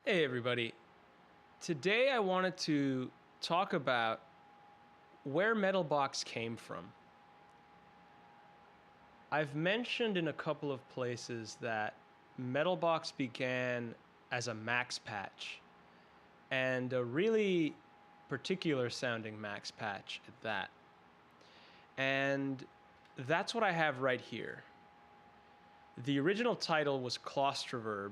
Hey everybody. Today I wanted to talk about where Metalbox came from. I've mentioned in a couple of places that Metalbox began as a max patch, and a really particular sounding max patch at that. And that's what I have right here. The original title was Claustroverb,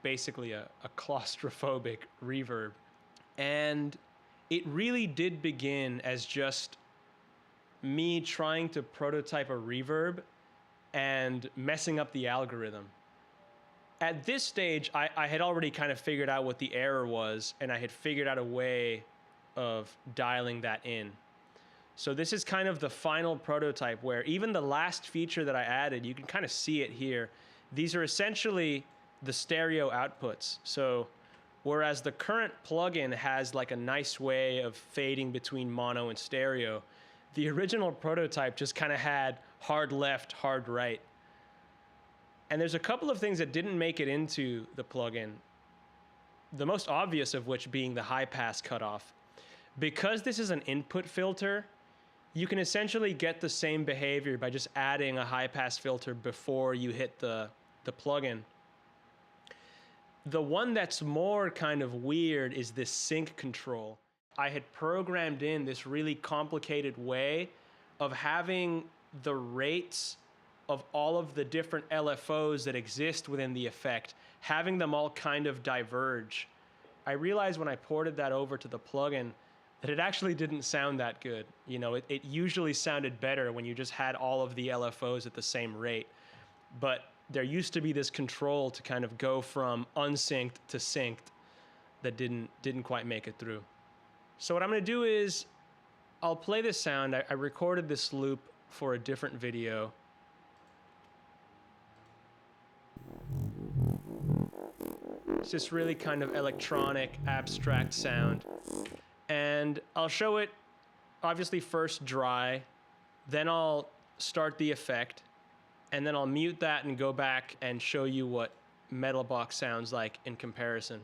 basically a claustrophobic reverb. And it really did begin as just me trying to prototype a reverb and messing up the algorithm. At this stage, I had already kind of figured out what the error was, and I had figured out a way of dialing that in. So this is kind of the final prototype where even the last feature that I added, you can kind of see it here. These are essentially the stereo outputs. So whereas the current plugin has like a nice way of fading between mono and stereo, the original prototype just kind of had hard left, hard right. And there's a couple of things that didn't make it into the plugin, the most obvious of which being the high pass cutoff. Because this is an input filter, you can essentially get the same behavior by just adding a high pass filter before you hit the plugin. The one that's more kind of weird is this sync control. I had programmed in this really complicated way of having the rates of all of the different LFOs that exist within the effect, having them all kind of diverge. I realized when I ported that over to the plugin that it actually didn't sound that good. It usually sounded better when you just had all of the LFOs at the same rate. But there used to be this control to kind of go from unsynced to synced that didn't quite make it through. So what I'm gonna do is I'll play this sound. I recorded this loop for a different video. It's this really kind of electronic, abstract sound. And I'll show it obviously first dry, then I'll start the effect, and then I'll mute that and go back and show you what Metalbox sounds like in comparison.